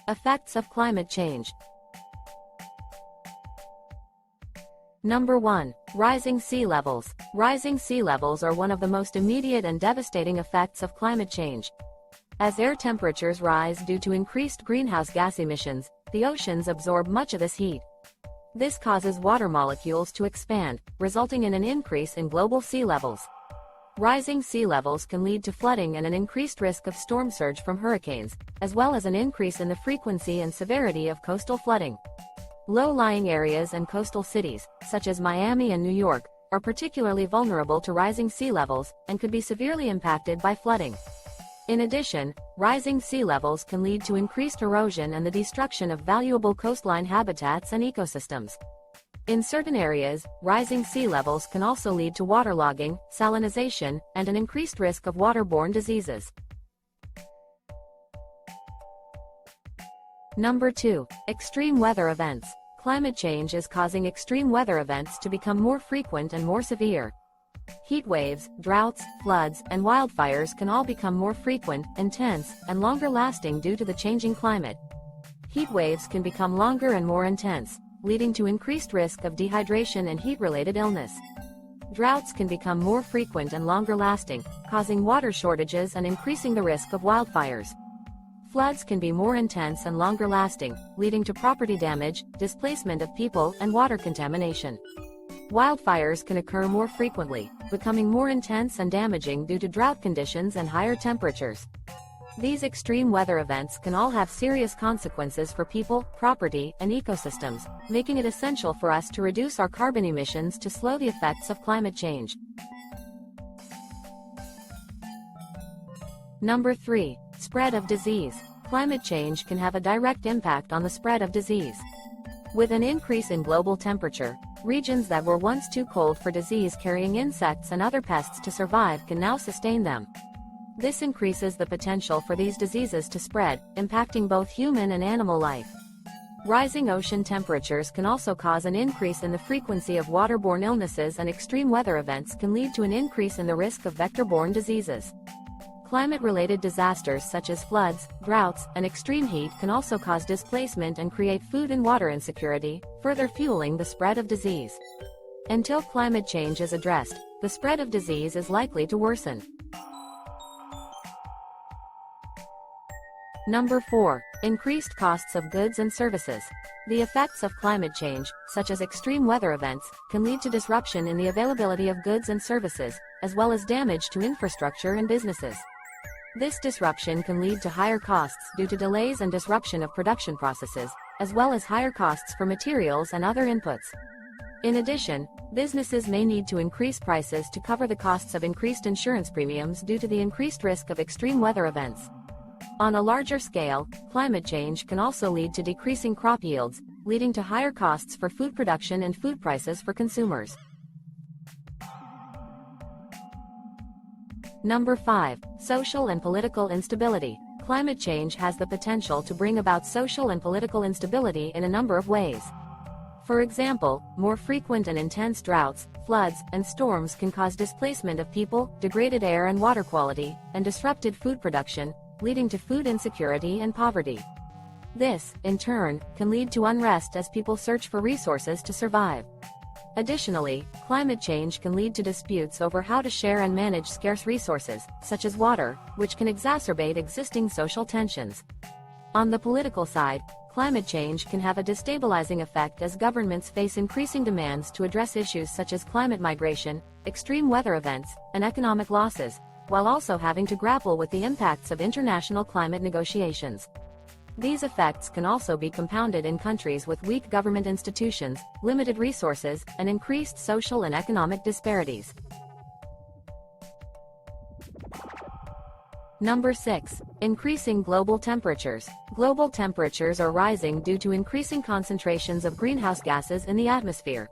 Effects of climate change. Number 1. Rising sea levels. Rising sea levels are one of the most immediate and devastating effects of climate change. As air temperatures rise due to increased greenhouse gas emissions, the oceans absorb much of this heat. This causes water molecules to expand, resulting in an increase in global sea levels. Rising sea levels can lead to flooding and an increased risk of storm surge from hurricanes, as well as an increase in the frequency and severity of coastal flooding. Low-lying areas and coastal cities, such as Miami and New York, are particularly vulnerable to rising sea levels and could be severely impacted by flooding. In addition, rising sea levels can lead to increased erosion and the destruction of valuable coastline habitats and ecosystems. In certain areas, rising sea levels can also lead to waterlogging, salinization, and an increased risk of waterborne diseases. Number 2. Extreme weather events. Climate change is causing extreme weather events to become more frequent and more severe. Heat waves, droughts, floods, and wildfires can all become more frequent, intense, and longer lasting due to the changing climate. Heat waves can become longer and more intense, leading to increased risk of dehydration and heat-related illness. Droughts can become more frequent and longer lasting, causing water shortages and increasing the risk of wildfires. Floods can be more intense and longer lasting, leading to property damage, displacement of people, and water contamination. Wildfires can occur more frequently, becoming more intense and damaging due to drought conditions and higher temperatures. These extreme weather events can all have serious consequences for people, property, and ecosystems, making it essential for us to reduce our carbon emissions to slow the effects of climate change. Number 3. Spread of disease. Climate change can have a direct impact on the spread of disease. With an increase in global temperature, regions that were once too cold for disease-carrying insects and other pests to survive can now sustain them. This increases the potential for these diseases to spread, impacting both human and animal life. Rising ocean temperatures can also cause an increase in the frequency of waterborne illnesses, and extreme weather events can lead to an increase in the risk of vector-borne diseases. Climate-related disasters such as floods, droughts, and extreme heat can also cause displacement and create food and water insecurity, further fueling the spread of disease. Until climate change is addressed, the spread of disease is likely to worsen. Number 4. Increased costs of goods and services. The effects of climate change, such as extreme weather events, can lead to disruption in the availability of goods and services, as well as damage to infrastructure and businesses. This disruption can lead to higher costs due to delays and disruption of production processes, as well as higher costs for materials and other inputs. In addition, businesses may need to increase prices to cover the costs of increased insurance premiums due to the increased risk of extreme weather events. On a larger scale, climate change can also lead to decreasing crop yields, leading to higher costs for food production and food prices for consumers. Number 5. Social and political instability. Climate change has the potential to bring about social and political instability in a number of ways. For example, more frequent and intense droughts, floods, and storms can cause displacement of people, degraded air and water quality, and disrupted food production, leading to food insecurity and poverty. This, in turn, can lead to unrest as people search for resources to survive. Additionally, climate change can lead to disputes over how to share and manage scarce resources, such as water, which can exacerbate existing social tensions. On the political side, climate change can have a destabilizing effect as governments face increasing demands to address issues such as climate migration, extreme weather events, and economic losses, while also having to grapple with the impacts of international climate negotiations. These effects can also be compounded in countries with weak government institutions, limited resources, and increased social and economic disparities. Number 6. Increasing global temperatures. Global temperatures are rising due to increasing concentrations of greenhouse gases in the atmosphere.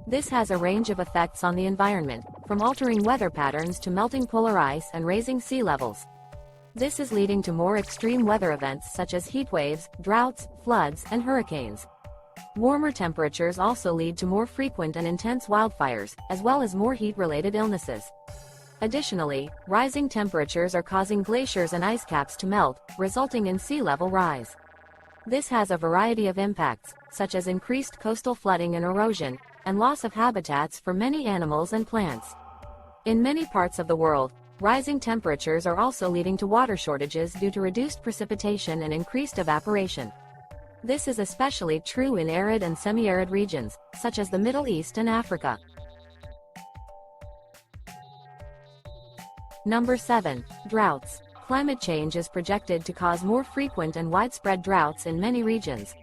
This has a range of effects on the environment, from altering weather patterns to melting polar ice and raising sea levels. This is leading to more extreme weather events such as heat waves, droughts, floods, and hurricanes. Warmer temperatures also lead to more frequent and intense wildfires, as well as more heat-related illnesses. Additionally, rising temperatures are causing glaciers and ice caps to melt, resulting in sea level rise. This has a variety of impacts, such as increased coastal flooding and erosion, and loss of habitats for many animals and plants. In many parts of the world, rising temperatures are also leading to water shortages due to reduced precipitation and increased evaporation. This is especially true in arid and semi-arid regions, such as the Middle East and Africa. Number 7. Droughts. Climate change is projected to cause more frequent and widespread droughts in many regions.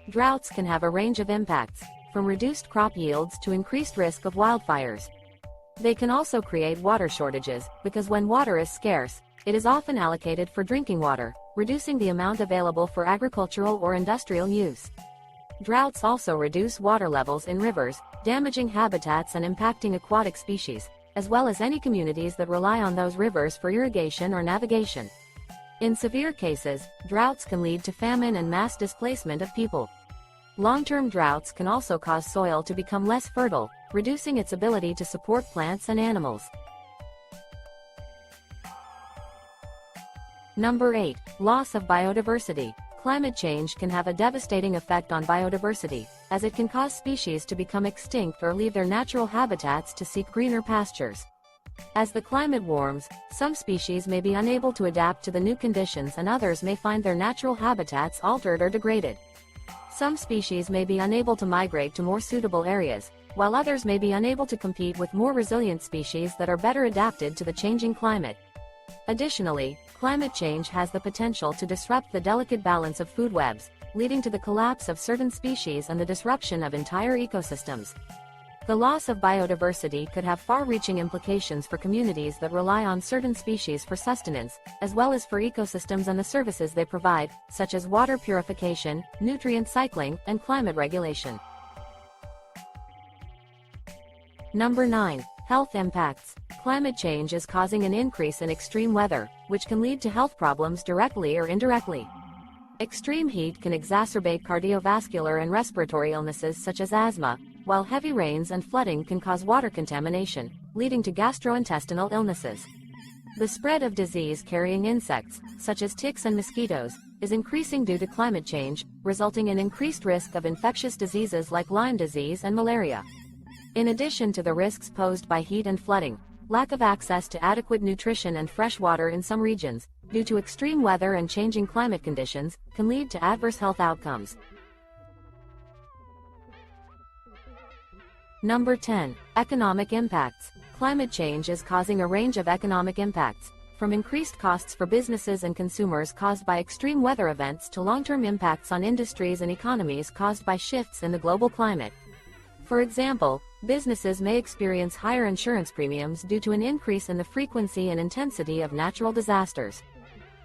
Droughts can have a range of impacts, from reduced crop yields to increased risk of wildfires. They can also create water shortages, because when water is scarce, it is often allocated for drinking water, reducing the amount available for agricultural or industrial use. Droughts also reduce water levels in rivers, damaging habitats and impacting aquatic species, as well as any communities that rely on those rivers for irrigation or navigation. In severe cases, droughts can lead to famine and mass displacement of people. Long-term droughts can also cause soil to become less fertile, reducing its ability to support plants and animals. Number 8. Loss of biodiversity. Climate change can have a devastating effect on biodiversity, as it can cause species to become extinct or leave their natural habitats to seek greener pastures. As the climate warms, some species may be unable to adapt to the new conditions and others may find their natural habitats altered or degraded. Some species may be unable to migrate to more suitable areas, while others may be unable to compete with more resilient species that are better adapted to the changing climate. Additionally, climate change has the potential to disrupt the delicate balance of food webs, leading to the collapse of certain species and the disruption of entire ecosystems. The loss of biodiversity could have far-reaching implications for communities that rely on certain species for sustenance, as well as for ecosystems and the services they provide, such as water purification, nutrient cycling, and climate regulation. Number 9. Health impacts. Climate change is causing an increase in extreme weather, which can lead to health problems directly or indirectly. Extreme heat can exacerbate cardiovascular and respiratory illnesses such as asthma, while heavy rains and flooding can cause water contamination, leading to gastrointestinal illnesses. The spread of disease-carrying insects, such as ticks and mosquitoes, is increasing due to climate change, resulting in increased risk of infectious diseases like Lyme disease and malaria. In addition to the risks posed by heat and flooding, lack of access to adequate nutrition and fresh water in some regions, due to extreme weather and changing climate conditions, can lead to adverse health outcomes. Number 10. Economic impacts. Climate change is causing a range of economic impacts, from increased costs for businesses and consumers caused by extreme weather events to long-term impacts on industries and economies caused by shifts in the global climate. For example, businesses may experience higher insurance premiums due to an increase in the frequency and intensity of natural disasters.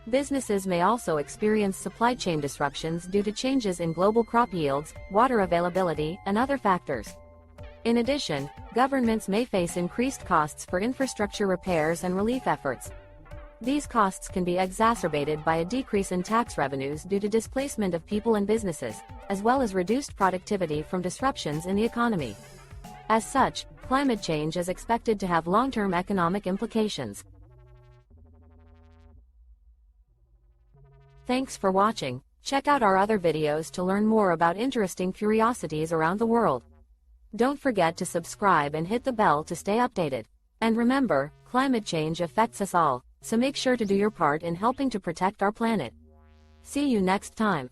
Businesses may also experience supply chain disruptions due to changes in global crop yields, water availability, and other factors. In addition, governments may face increased costs for infrastructure repairs and relief efforts. These costs can be exacerbated by a decrease in tax revenues due to displacement of people and businesses, as well as reduced productivity from disruptions in the economy. As such, climate change is expected to have long-term economic implications. Thanks for watching. Check out our other videos to learn more about interesting curiosities around the world. Don't forget to subscribe and hit the bell to stay updated. And remember, climate change affects us all, so make sure to do your part in helping to protect our planet. See you next time.